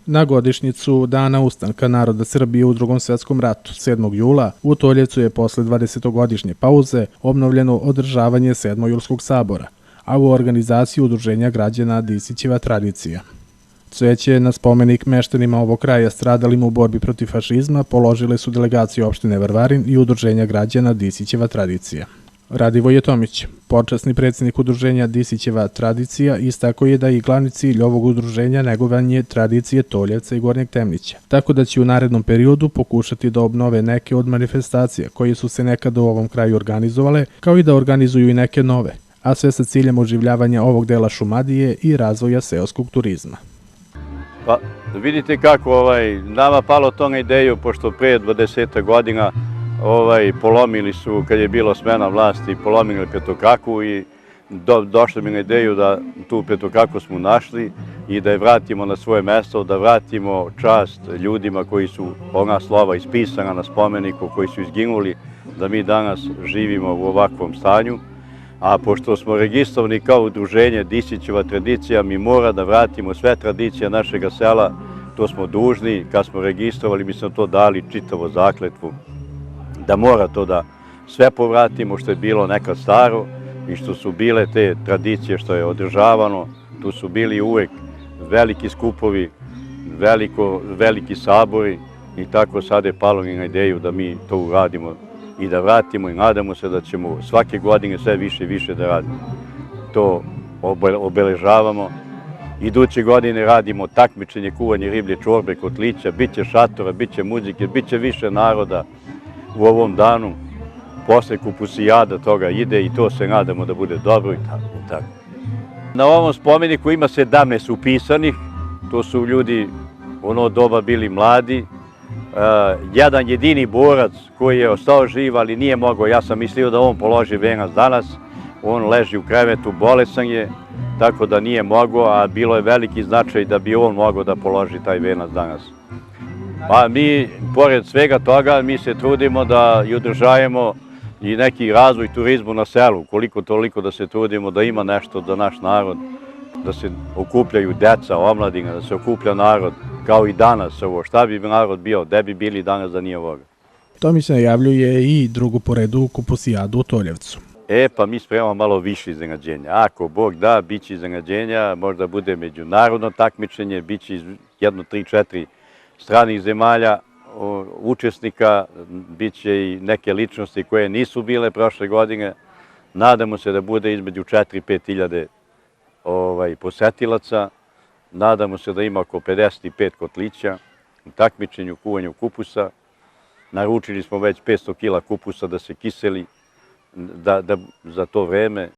Na godišnjicu Dana ustanka naroda Srbije u Drugom svjetskom ratu, 7. jula, u Toljevcu je posle 20-godišnje pauze obnovljeno održavanje 7. julskog sabora, a u organizaciji Udruženja građana Disićeva tradicija. Cveće na spomenik meštanima ovog kraja stradalim u borbi protiv fašizma položile su delegacije opštine Varvarin i Udruženja građana Disićeva tradicija. Radivoje Tomić, počasni predsjednik Udruženja Disićeva tradicija, istakao je da je glavni cilj ovog udruženja negovanje tradicije Toljevca i Gornjeg Temnića, tako da će u narednom periodu pokušati da obnove neke od manifestacija koje su se nekada u ovom kraju organizovale, kao i da organizuju i neke nove, a sve sa ciljem oživljavanja ovog dela Šumadije i razvoja seoskog turizma. Pa vidite kako nama palo to na ideju, pošto pre 20 godina polomili su, kad je bilo smena vlasti, polomili Petokraku i došli mi na ideju da tu Petokraku smo našli i da je vratimo na svoje mesto, da vratimo čast ljudima koji su ona slova ispisana na spomeniku, koji su izginuli, da mi danas živimo u ovakvom stanju. A pošto smo registrovani kao udruženje Disićeva tradicija, mi mora da vratimo sve tradicije našega sela, to smo dužni, kad smo registrovali mi smo to dali čitavo zakletvu, da mora to da sve povratimo što je bilo nekad staro i što su bile te tradicije što je održavano, tu su bili uvek veliki skupovi, veliki sabori i tako sad je palo na ideju da mi to uradimo i da vratimo i nadamo se da ćemo svake godine sve više i više da radimo. To obeležavamo. Iduće godine radimo takmičenje, kuvanje riblje čorbe, kotlića, bit će šatora, bit će muzike, bit će više naroda u ovom danu. Posle kupusijada toga ide i to se nadamo da bude dobro i tako. Na ovom spomeniku ima 17 upisanih, to su ljudi u ono doba bili mladi. Jedan jedini borac koji je ostao živ, ali nije mogao, ja sam mislio da on položi venac danas, on leži u krevetu, bolesan je, tako da nije mogao, a bilo je veliki značaj da bi on mogao da položi taj venac danas. Pa mi, pored svega toga, mi se trudimo da i održajemo i neki razvoj turizmu na selu, koliko toliko da se trudimo da ima nešto za naš narod, da se okupljaju deca, omladina, da se okuplja narod, kao i danas ovo. Šta bi narod bio, gde bi bili danas da nije ovoga? Tomić najavljuje i drugu po redu kupusijadu u Toljevcu. Pa mi spremamo malo više iznenađenja. Ako Bog da, bit će iznenađenja, možda bude međunarodno takmičenje, bit će jedno, 3, 4 stranih zemalja učesnika, bit će i neke ličnosti koje nisu bile prošle godine. Nadamo se da bude između 4-5 hiljade posetilaca. Nadamo se da ima oko 55 kotlića u takmičenju, kuvanju kupusa. Naručili smo već 500 kila kupusa da se kiseli za to vreme.